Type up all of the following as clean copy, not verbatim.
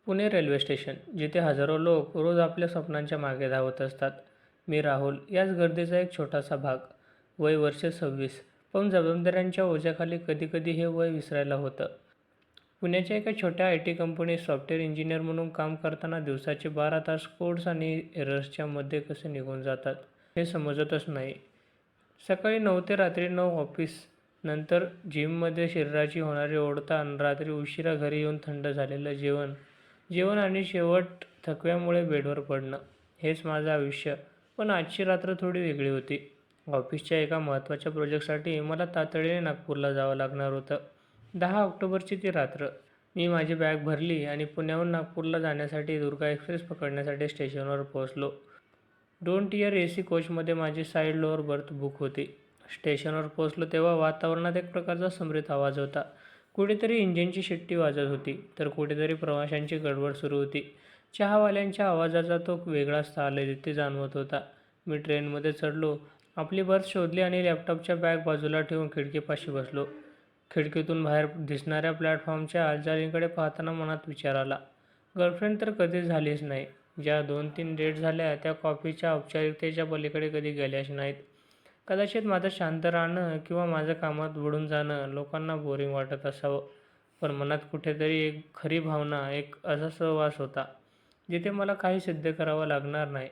Pune railway station, जिथे हजारो लोक रोज आपल्या स्वप्नांच्या मागे धावत असतात. मी राहुल, याच गर्दीचा एक छोटासा भाग. वय वर्ष 26, पण जबाबदाऱ्यांच्या ओझ्याखाली कधीकधी हे वय विसरायला होतं. पुण्याच्या एका छोट्या IT कंपनीत सॉफ्टवेअर इंजिनियर म्हणून काम करताना दिवसाचे 12 तास कोड्स आणि एरर्सच्या मध्ये कसे निघून जातात हे समजतच नाही. सकाळी 9 ते रात्री 9 ऑफिस, नंतर जिममध्ये शरीराची होणारी ओढताण, रात्री उशिरा घरी येऊन थंड झालेलं जेवण आणि शेवट थकव्यामुळे बेडवर पडणं. हेच माझं आयुष्य. पण आजची रात्र थोडी वेगळी होती. ऑफिसच्या एका महत्त्वाच्या प्रोजेक्टसाठी मला तातडीने नागपूरला जावं लागणार होतं. 10 ऑक्टोबरची ती रात्र. मी माझी बॅग भरली आणि पुण्याहून नागपूरला जाण्यासाठी दुर्गा एक्सप्रेस पकडण्यासाठी स्टेशनवर पोहोचलो. 2 टियर AC कोचमध्ये माझी साईड लोअर बर्थ बुक होती. स्टेशनवर पोहोचलो तेव्हा वातावरणात एक प्रकारचा समृद्ध आवाज होता. कुठेतरी इंजिनची शिट्टी वाजत होती, तर कुठेतरी प्रवाशांची गडबड सुरू होती. चहावाल्यांच्या आवाजाचा तो वेगळाच ताल तिथे जाणवत होता. मी ट्रेनमध्ये चढलो, आपली बर्थ शोधली आणि लॅपटॉपच्या बॅग बाजूला ठेवून खिडकीपाशी बसलो. खिडकीतून बाहेर दिसणाऱ्या प्लॅटफॉर्मच्या हालचालींकडे पाहताना मनात विचार आला, गर्लफ्रेंड तर कधीच झालीच नाही. ज्या 2-3 डेट झाल्या त्या कॉफीच्या औपचारिकतेच्या पलीकडे कधी गेल्याच नाहीत. कदाचित माझं शांत राहणं किंवा माझं कामात बुडून जाणं लोकांना बोरिंग वाटत असावं, पण मनात कुठेतरी एक खरी भावना, एक असा सहवास होता जिथे मला काही सिद्ध करावं लागणार नाही.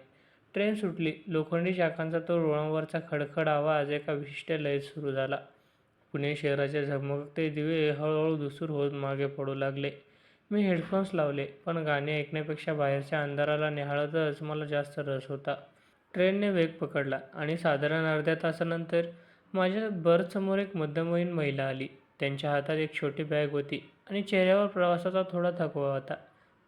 ट्रेन सुटली. लोखंडी चाकांचा तो रुळांवरचा खडखड आवाज एका विशिष्ट लयीत सुरू झाला. पुणे शहराचे झगमगते दिवे हळूहळू धूसर होत मागे पडू लागले. मी हेडफोन्स लावले, पण गाणी ऐकण्यापेक्षा बाहेरच्या अंधाराला निहाळतच मला जास्त रस होता. ट्रेनने वेग पकडला आणि साधारण अर्ध्या तासानंतर माझ्या बर्थसमोर एक मध्यमवयीन महिला आली. त्यांच्या हातात एक छोटी बॅग होती आणि चेहऱ्यावर प्रवासाचा थोडा थकवा होता.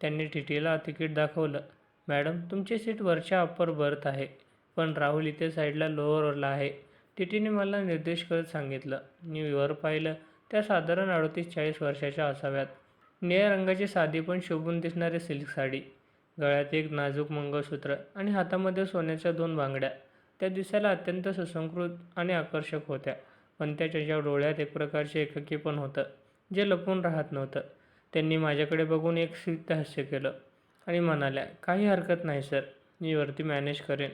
त्यांनी TTला तिकीट दाखवलं. मॅडम, तुमची सीट वरच्या अप्पर बर्थ आहे, पण राहुल इथे साईडला लोअरला आहे, TTने मला निर्देश करत सांगितलं. मी वर पाहिलं. त्या साधारण 38-40 वर्षाच्या असाव्यात. निळ्या रंगाची साधी पण शोभून दिसणारी सिल्क साडी, गळ्यात एक नाजूक मंगळसूत्र आणि हातामध्ये सोन्याच्या 2 बांगड्या. त्या दिसायला अत्यंत सुसंस्कृत आणि आकर्षक होत्या, पण त्याच्या डोळ्यात एक प्रकारचे एकाकीपण होतं, जे लपून राहत नव्हतं. त्यांनी माझ्याकडे बघून एक स्मित हास्य केलं आणि म्हणाल्या, काही हरकत नाही सर, मी वरती मॅनेज करेन.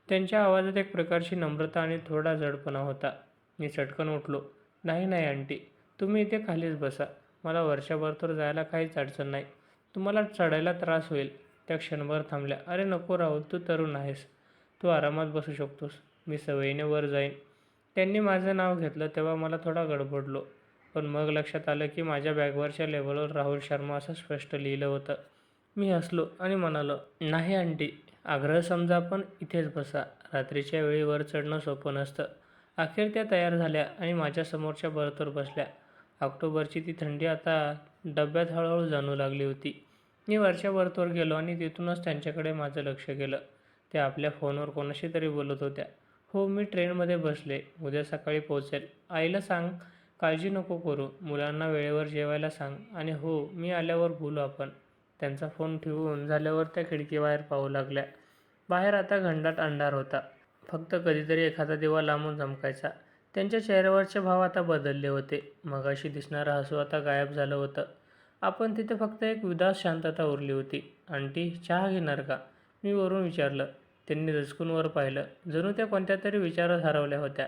त्यांच्या आवाजात एक प्रकारची नम्रता आणि थोडा जडपणा होता. मी चटकन उठलो. नाही नाही आंटी, तुम्ही इथे खालीच बसा. मला वरच्या बर्थवर जायला काहीच अडचण नाही. तुम्हाला चढायला त्रास होईल. त्या क्षणभर थांबल्या. अरे नको राहुल, तू तरुण आहेस, तू आरामात बसू शकतोस. मी सवयीने वर जाईन. त्यांनी माझं नाव घेतलं तेव्हा मला थोडा गडबडलो, पण मग लक्षात आलं की माझ्या बॅगवरच्या लेबलवर राहुल शर्मा असं स्पष्ट लिहिलं होतं. मी हसलो आणि म्हणालो, नाही आंटी, आग्रह समजा, पण इथेच बसा. रात्रीच्या वेळी वर चढणं सोपं नसतं. अखेर त्या तयार झाल्या आणि माझ्या समोरच्या बर्थवर बसल्या. ऑक्टोबरची ती थंडी आता डब्यात हळूहळू जाणवू लागली होती. मी वरच्या बर्थवर गेलो आणि तिथूनच त्यांच्याकडे माझं लक्ष गेलं. त्या आपल्या फोनवर कोणाशी तरी बोलत होत्या. हो, मी ट्रेनमध्ये बसले, उद्या सकाळी पोहोचेल. आईला सांग, काळजी नको करू. मुलांना वेळेवर जेवायला सांग आणि हो, मी आल्यावर बोलू आपण. त्यांचा फोन ठेवून झाल्यावर त्या खिडकीबाहेर पाहू लागल्या. बाहेर आता घनदाट अंधार होता. फक्त कधीतरी एखादा दिवा लांबून चमकायचा. त्यांच्या चेहऱ्यावरचे भाव आता बदलले होते. मगाशी दिसणारं हसू आता गायब झालं होतं. आपण तिथे फक्त एक उदास शांतता उरली होती. आंटी, चहा घेणार का? मी वरून विचारलं. त्यांनी दचकून वर पाहिलं. जणू त्या कोणत्या तरी विचारात हरवल्या होत्या.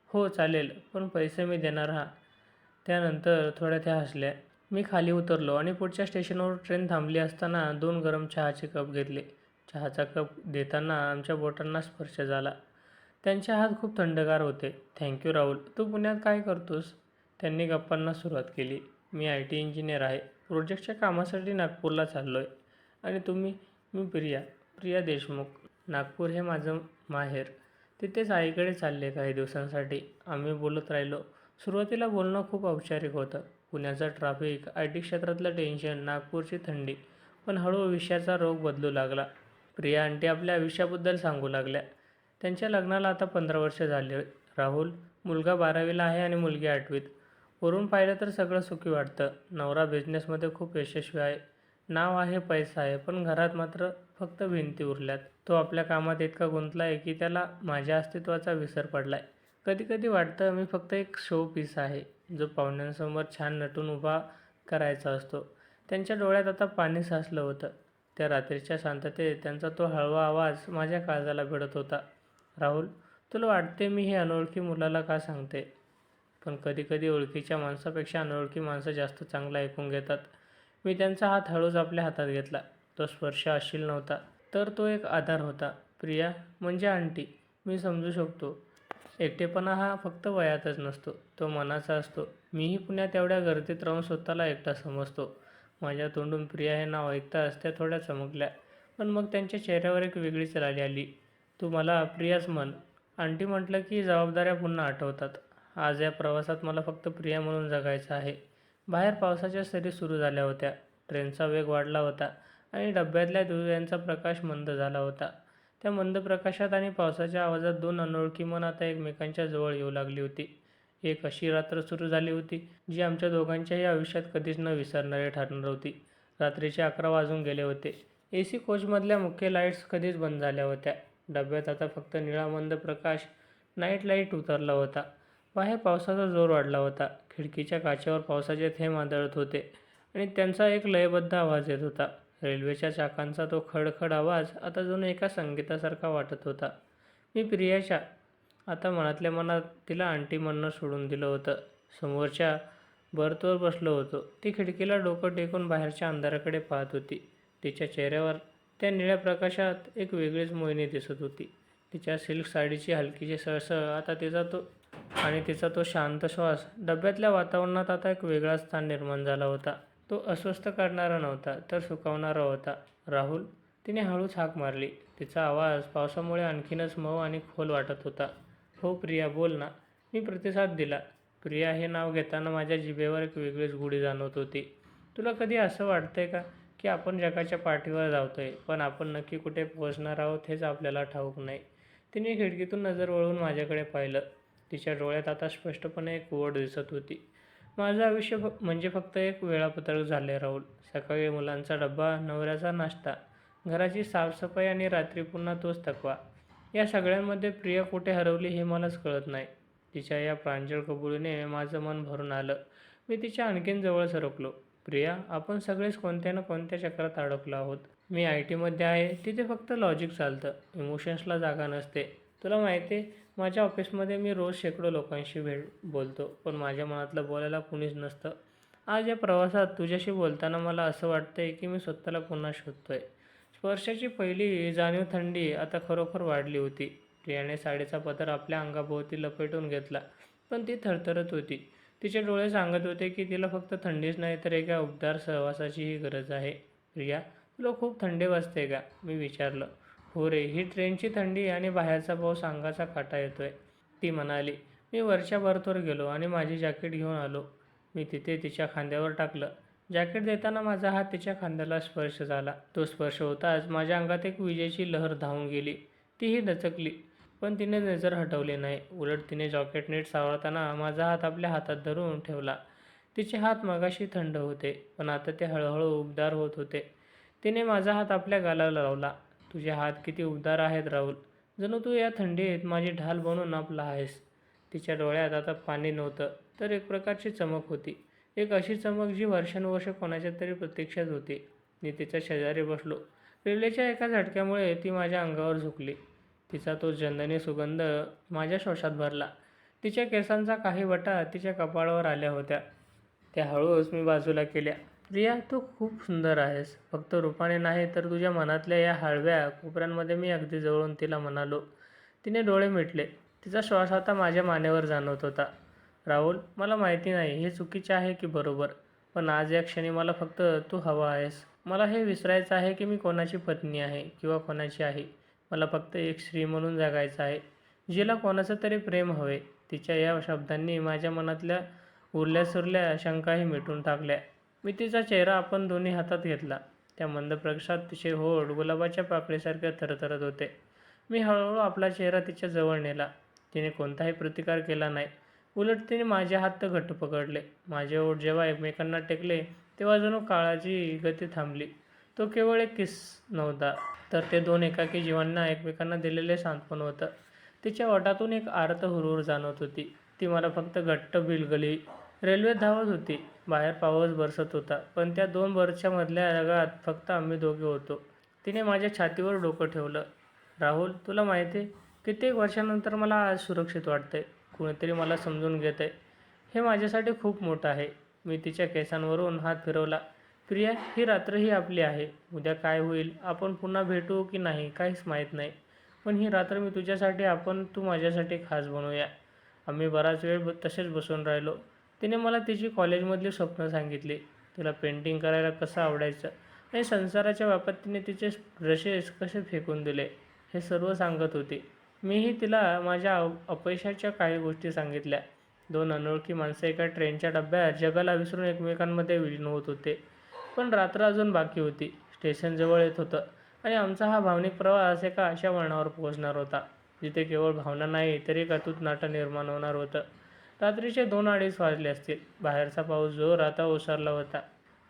हो चालेल, पण पैसे मी देणार हा. त्यानंतर थोड्या त्या हसल्या. मी खाली उतरलो आणि पुढच्या स्टेशनवर ट्रेन थांबली असताना 2 गरम चहाचे कप घेतले. चहाचा कप देताना आमच्या बोटांना स्पर्श झाला. त्यांचे हात खूप थंडगार होते. थँक्यू राहुल, तू पुण्यात काय करतोस? त्यांनी गप्पांना सुरुवात केली. मी IT इंजिनियर आहे. प्रोजेक्टच्या कामासाठी नागपूरला चाललो आहे. आणि तुम्ही? मी प्रिया देशमुख. नागपूर हे माझं माहेर. तिथेच आईकडे चालले काही दिवसांसाठी. आम्ही बोलत राहिलो. सुरुवातीला बोलणं खूप औपचारिक होतं. पुण्याचं ट्रॅफिक, IT क्षेत्रातलं टेन्शन, नागपूरची थंडी. पण हळूहळू विषयाचा रोग बदलू लागला. प्रिया आंटी आपल्या आयुष्याबद्दल सांगू लागल्या. त्यांच्या लग्नाला आता 15 वर्ष झाले. राहुल, मुलगा 12वीला आहे आणि मुलगी 8वीत. वरून पाहिलं तर सगळं सुखी वाटतं. नवरा बिझनेसमध्ये खूप यशस्वी आहे. नाव आहे, पैसा आहे, पण घरात मात्र फक्त भिंती उरल्यात. तो आपल्या कामात इतका गुंतला आहे की त्याला माझ्या अस्तित्वाचा विसर पडलाय. कधीकधी वाटतं मी फक्त एक शो पीस आहे, जो पाहुण्यांसमोर छान नटून उभा करायचा असतो. त्यांच्या डोळ्यात आता पाणी साचलं होतं. त्या रात्रीच्या शांततेत त्यांचा तो हळवा आवाज माझ्या काळजाला भिडत होता. राहुल, तुला वाटते मी हे अनोळखी मुलाला का सांगते? पण कधीकधी ओळखीच्या माणसापेक्षा अनोळखी माणसं जास्त चांगलं ऐकून घेतात. मी त्यांचा हात हळूच आपल्या हातात घेतला. तो स्पर्श अश्लील नव्हता, तर तो एक आधार होता. प्रिया म्हणजे आंटी. मी समजू शकतो. एकटेपणा हा फक्त वयातच नसतो, तो मनाचा असतो. मीही पुण्यात एवढ्या गर्दीत राहून स्वतःला एकटा समजतो. माझ्या तोंडून प्रिया हे नाव ऐकताच त्या थोड्या चमकल्या, पण मग त्यांच्या चेहऱ्यावर एक वेगळीच लाली आली. तू मला प्रियाच म्हण. आंटी म्हटलं की जबाबदाऱ्या पुन्हा आठवतात. आज या प्रवासात मला फक्त प्रिया म्हणून जगायचं आहे. बाहेर पावसाच्या सरी सुरू झाल्या होत्या. ट्रेनचा वेग वाढला होता आणि डब्यातल्या दिव्यांचा प्रकाश मंद झाला होता. त्या मंद प्रकाशात आणि पावसाच्या आवाजात दोन अनोळखी मन आता एकमेकांच्या जवळ येऊ लागली होती. एक अशी रात्र सुरू झाली होती जी आमच्या दोघांच्याही आयुष्यात कधीच न विसरणारी ठरणार होती. रात्रीचे 11 वाजून गेले होते. AC कोचमधल्या मुख्य लाईट्स कधीच बंद झाल्या होत्या. डब्यात आता फक्त निळा मंद प्रकाश, नाईट लाईट उतरला होता. बाहेर पावसाचा जोर वाढला होता. खिडकीच्या काचेवर पावसाचे थेंब आदळत होते आणि त्यांचा एक लयबद्ध आवाज येत होता. रेल्वेच्या चाकांचा तो खडखड आवाज आता जणू एका संगीतासारखा वाटत होता. मी प्रियाच्या आता मनातल्या मनात तिला आंटी म्हणणं सोडून दिलं होतं. समोरच्या बर्थवर बसलो होतो. ती खिडकीला डोकं टेकून बाहेरच्या अंधाराकडे पाहत होती. तिच्या चेहऱ्यावर त्या निळ्या प्रकाशात एक वेगळीच मोहिनी दिसत होती. तिच्या सिल्क साडीची हलकीची सळसळ आता तिचा तो शांत श्वास. डब्यातल्या वातावरणात आता एक वेगळाच स्थान निर्माण झाला होता. तो अस्वस्थ करणारा नव्हता, तर सुखावणारा होता. राहुल, तिने हळूच हाक मारली. तिचा आवाज पावसामुळे आणखीनच मऊ आणि खोल वाटत होता. हो प्रिया, बोल ना. मी प्रतिसाद दिला. प्रिया हे नाव घेताना माझ्या जिभेवर एक वेगळीच गोडी जाणवत होती. तुला कधी असं वाटतंय का की आपण जगाच्या पाठीवर धावतोय, पण आपण नक्की कुठे पोहोचणार आहोत हेच आपल्याला ठाऊक नाही? तिने खिडकीतून नजर वळवून माझ्याकडे पाहिलं. तिच्या डोळ्यात आता स्पष्टपणे एक ओढ दिसत होती. माझं आयुष्य म्हणजे फक्त एक वेळापत्रक झाले राहुल. सकाळी मुलांचा डब्बा, नवऱ्याचा नाश्ता, घराची साफसफाई आणि रात्री पुन्हा तोच थकवा. या सगळ्यांमध्ये प्रिया कुठे हरवली हे मलाच कळत नाही. तिच्या या प्रांजळ कबुलीने माझं मन भरून आलं. मी तिच्या आणखीन जवळ सरकलो. प्रिया, आपण सगळेच कोणत्या ना कोणत्या चक्रात अडकलो आहोत. मी IT मध्ये आहे, तिथे फक्त लॉजिक चालतं, इमोशन्सला जागा नसते. तुला माहिती आहे, माझ्या ऑफिसमध्ये मी रोज शेकडो लोकांशी बोलतो, पण माझ्या मनातलं बोलायला कुणीच नसतं. आज या प्रवासात तुझ्याशी बोलताना मला असं वाटतंय की मी स्वतःला पुन्हा शोधतोय. स्पर्शाची पहिली जाणीव थंडी आता खरोखर वाढली होती. प्रियाने साडीचा पदर आपल्या अंगाभोवती लपेटून घेतला, पण ती थरथरत होती. तिचे डोळे सांगत होते की तिला फक्त थंडीच नाही तर एका उबदार सहवासाचीही गरज आहे. प्रिया, तुला खूप थंडी वाजते का? मी विचारलं. हो रे, ही ट्रेनची थंडी आणि बाहेरचा पाऊस अंगाचा काटा येतोय, ती म्हणाली. मी वरच्या बर्थवर गेलो आणि माझी जॅकेट घेऊन आलो. मी तिथे तिच्या खांद्यावर टाकलं. जॅकेट देताना माझा हात तिच्या खांद्याला स्पर्श झाला. तो स्पर्श होताच माझ्या अंगात एक विजेची लहर धावून गेली. तीही दचकली, पण तिने नजर हटवली नाही. उलट तिने जॅकेट नीट सावरताना माझा हात आपल्या हातात धरून ठेवला. तिचे हात मगाशी थंड होते, पण आता ते हळूहळू उबदार होत होते. तिने माझा हात आपल्या गालाला लावला. तुझे हात किती उबदार आहेत राहुल. जणू तू या थंडीत माझी ढाल बनून आपला आहेस. तिच्या डोळ्यात आता पाणी नव्हतं, तर एक प्रकारची चमक होती. एक अशी चमक जी वर्षानुवर्ष कोणाच्या तरी प्रतीक्षेत होती. मी तिच्या शेजारी बसलो. रेल्वेच्या एका झटक्यामुळे ती माझ्या अंगावर झुकली. तिचा तो चंदनी सुगंध माझ्या श्वासात भरला. तिच्या केसांचा काही वटा तिच्या कपाळावर आल्या होत्या. त्या हळूच मी बाजूला केल्या. प्रिया, तू खूप सुंदर आहेस. फक्त रूपाने नाही, तर तुझ्या मनातल्या या हळव्या कोपऱ्यांमध्ये, मी अगदी जवळून तिला म्हणालो. तिने डोळे मिटले. तिचा श्वास आता माझ्या मानेवर जाणवत होता. राहुल, मला माहिती नाही हे चुकीचे आहे की बरोबर, पण आज या क्षणी मला फक्त तू हवा आहेस. मला हे विसरायचं आहे की मी कोणाची पत्नी आहे किंवा कोणाची आहे. मला फक्त एक स्त्री म्हणून जगायचं आहे, जिला कोणाचं तरी प्रेम हवे. तिच्या या शब्दांनी माझ्या मनातल्या उरल्यासुरल्या शंकाही मिटून टाकल्या. मी तिचा चेहरा आपण दोन्ही हातात घेतला. त्या मंद प्रकाशात तिचे होठ गुलाबाच्या पाकळीसारखे थरथरत होते. मी हळूहळू आपला चेहरा तिच्या जवळ नेला. तिने कोणताही प्रतिकार केला नाही. उलट तिने माझे हात घट्ट पकडले. माझे ओठ जेव्हा एकमेकांना टेकले, तेव्हा जणू काळाची गती थांबली. तो केवळ एक किस नव्हता, तर ते दोन एकाकी जीवांना एकमेकांना दिलेले सांत्वन होतं. तिच्या ओठातून एक आर्त हुरहुर जाणवत होती. ती मला फक्त घट्ट बिलगली. रेल्वे धावत होती. बाहेर पाऊस बरसत होता. पण त्या 2 मधल्या जगात फक्त आम्ही दोघे होतो. तिने माझ्या छातीवर डोकं ठेवलं. राहुल, तुला माहिती आहे, कित्येक वर्षानंतर मला आज सुरक्षित वाटतंय. कुणीतरी मला समजून घेतंय. हे माझ्यासाठी खूप मोठं आहे. मी तिच्या केसांवरून हात फिरवला. प्रिया, ही रात्र ही आपली आहे. उद्या काय होईल, आपण पुन्हा भेटू की नाही काहीच माहीत नाही. पण ही रात्र मी तुझ्यासाठी, तू माझ्यासाठी खास बनवूया. आम्ही बराच वेळ तसेच बसून राहिलो. तिने मला तिची कॉलेजमधली स्वप्नं सांगितली. तिला पेंटिंग करायला कसं आवडायचं आणि संसाराच्या बाबतीत तिने तिचे ब्रशेस कसे फेकून दिले हे सर्व सांगत होती. मीही तिला माझ्या अपयशाच्या काही गोष्टी सांगितल्या. 2 अनोळखी माणसं एका ट्रेनच्या डब्यात जगाला विसरून एकमेकांमध्ये विलीन होत होते. पण रात्र अजून बाकी होती. स्टेशन जवळ येत होतं आणि आमचा हा भावनिक प्रवास एका अशा वळणावर पोहोचणार होता, जिथे केवळ भावना नाही तर एक अतूट नाटं निर्माण होणार होतं. रात्रीचे 2-2:30 वाजले असतील. बाहेरचा पाऊस जोरात ओसरला होता.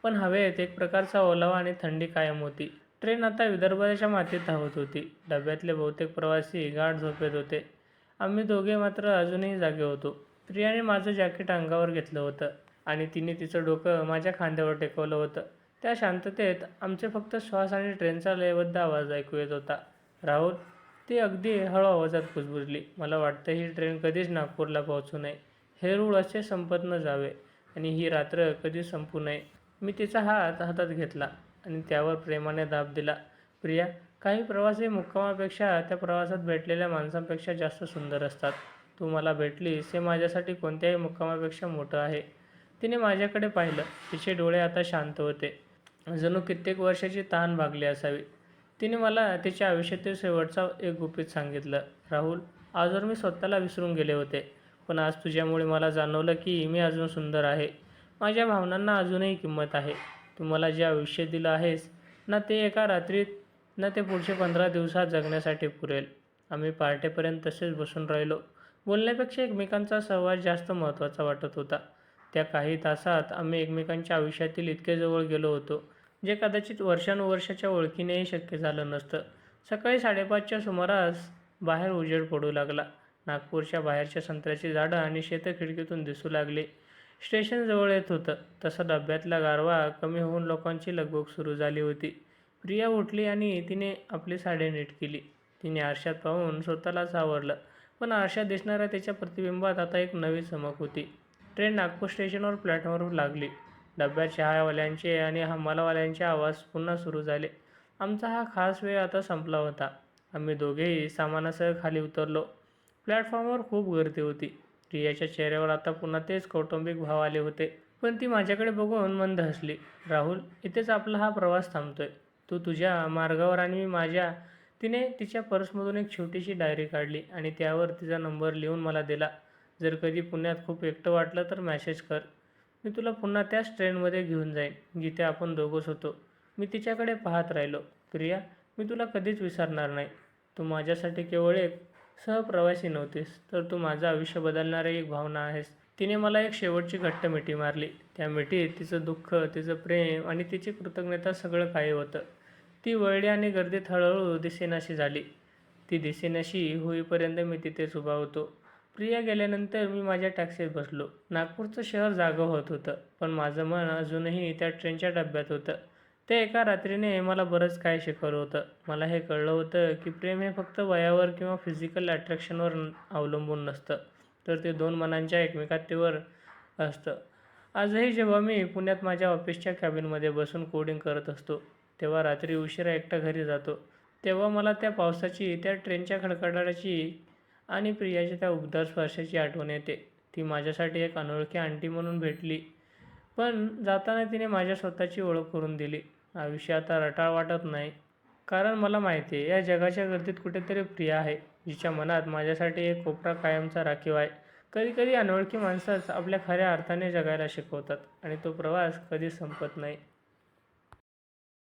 पण हवेत एक प्रकारचा ओलावा आणि थंडी कायम होती. ट्रेन आता विदर्भाच्या मातीत धावत होती. डब्यातले बहुतेक प्रवासी गाढ झोपेत होते. आम्ही दोघे मात्र अजूनही जागे होतो. प्रियाने माझं जॅकेट अंगावर घेतलं होतं आणि तिने तिचं डोकं माझ्या खांद्यावर टेकवलं होतं. त्या शांततेत आमचे फक्त श्वास आणि ट्रेनचा लयबद्ध आवाज ऐकू येत होता. राहुल, ती अगदी हळू आवाजात कुजबुजली. मला वाटतं ही ट्रेन कधीच नागपूरला पोहोचू नये. हे रूळ असे संपत न जावे आणि ही रात्र कधी संपू नये. मी तिचा हात हातात घेतला आणि त्यावर प्रेमाने दाब दिला. प्रिया, काही प्रवास हे मुक्कामापेक्षा त्या प्रवासात भेटलेल्या माणसांपेक्षा जास्त सुंदर असतात. तू मला भेटलीस हे माझ्यासाठी कोणत्याही मुक्कामापेक्षा मोठं आहे. तिने माझ्याकडे पाहिलं. तिचे डोळे आता शांत होते, जणू कित्येक वर्षाची तहान भागली असावी. तिने मला तिच्या आयुष्यातील शेवटचा एक गुपित सांगितलं. राहुल, आजवर मी स्वतःला विसरून गेले होते. पण आज तुझ्यामुळे मला जाणवलं की मी अजून सुंदर आहे. माझ्या भावनांना अजूनही किंमत आहे. तू मला जे आयुष्य दिलं आहेस ना, ते एका रात्रीत ना ते पुढचे 15 दिवसात जगण्यासाठी पुरेल. आम्ही पहाटेपर्यंत तसेच बसून राहिलो. बोलण्यापेक्षा एकमेकांचा सहवास जास्त महत्त्वाचा वाटत होता. त्या काही तासात आम्ही एकमेकांच्या आयुष्यातील इतके जवळ गेलो होतो, जे कदाचित वर्षानुवर्षाच्या ओळखीनेही शक्य झालं नसतं. सकाळी 5:30च्या सुमारास बाहेर उजेड पडू लागला. नागपूरच्या बाहेरच्या संत्र्याची झाडं आणि शेतं खिडकीतून दिसू लागली. स्टेशन जवळ येत होतं तसा डब्यातला गारवा कमी होऊन लोकांची लगबग सुरू झाली होती. प्रिया उठली आणि तिने आपली साडी नीट केली. तिने आरशात पाहून स्वतःलाच आवरलं. पण आरशात दिसणाऱ्या तिच्या प्रतिबिंबात आता एक नवी चमक होती. ट्रेन नागपूर स्टेशनवर प्लॅटफॉर्मवर लागली. डब्यात चहावाल्यांचे आणि हमालवाल्यांचे आवाज पुन्हा सुरू झाले. आमचा हा खास वेळ आता संपला होता. आम्ही दोघेही सामानासह खाली उतरलो. प्लॅटफॉर्मवर खूप गर्दी होती. प्रियाच्या चेहऱ्यावर आता पुन्हा तेच कौटुंबिक भाव आले होते. पण ती माझ्याकडे बघून मंद हसली. राहुल, इथेच आपला हा प्रवास थांबतोय. तू तुझ्या मार्गावर आणि मी माझ्या. तिने तिच्या पर्समधून एक छोटीशी डायरी काढली आणि त्यावर तिचा नंबर लिहून मला दिला. जर कधी पुण्यात खूप एकटं वाटलं तर मेसेज कर. मी तुला पुन्हा त्याच ट्रेनमध्ये घेऊन जाईन जिथे आपण दोघंच होतो. मी तिच्याकडे पाहत राहिलो. प्रिया, मी तुला कधीच विसरणार नाही. तू माझ्यासाठी केवळ एक सहप्रवासी नव्हतीस, तर तू माझं आयुष्य बदलणारी एक भावना आहेस. तिने मला एक शेवटची घट्ट मिठी मारली. त्या मिठीत तिचं दुःख, तिचं प्रेम आणि तिची कृतज्ञता सगळं काही होतं. ती वळली आणि गर्दीत हळूहळू दिसेनाशी झाली. ती दिसेनाशी होईपर्यंत मी तिथेच उभा होतो. प्रिया गेल्यानंतर मी माझ्या टॅक्सीत बसलो. नागपूरचं शहर जागं होत होतं, पण माझं मन अजूनही त्या ट्रेनच्या डब्यात होतं. त्या एका रात्रीने मला बरंच काय शिकवलं होतं. मला हे कळलं होतं की प्रेम हे फक्त वयावर किंवा फिजिकल अट्रॅक्शनवर अवलंबून नसतं, तर ते 2 मनांच्या एकमेकांवर असतं. आजही जेव्हा मी पुण्यात माझ्या ऑफिसच्या कॅबिनमध्ये बसून कोडिंग करत असतो, तेव्हा रात्री उशिरा एकटा घरी जातो, तेव्हा मला त्या पावसाची, त्या ट्रेनच्या खडखडाटाची आणि प्रियाच्या त्या उबदार स्पर्शाची आठवण येते. ती माझ्यासाठी एक अनोळखी आंटी म्हणून भेटली, पण जाताना तिने माझ्या स्वतःची ओळख करून दिली. आयुष्य आता रटाळ वाटत नाही, कारण मला माहिती आहे या जगाच्या गर्दीत कुठेतरी प्रिया आहे, जिच्या मनात माझ्यासाठी एक कोपरा कायमचा राखीव आहे. कधीकधी अनोळखी माणसंच आपल्या खऱ्या अर्थाने जगायला शिकवतात आणि तो प्रवास कधीच संपत नाही.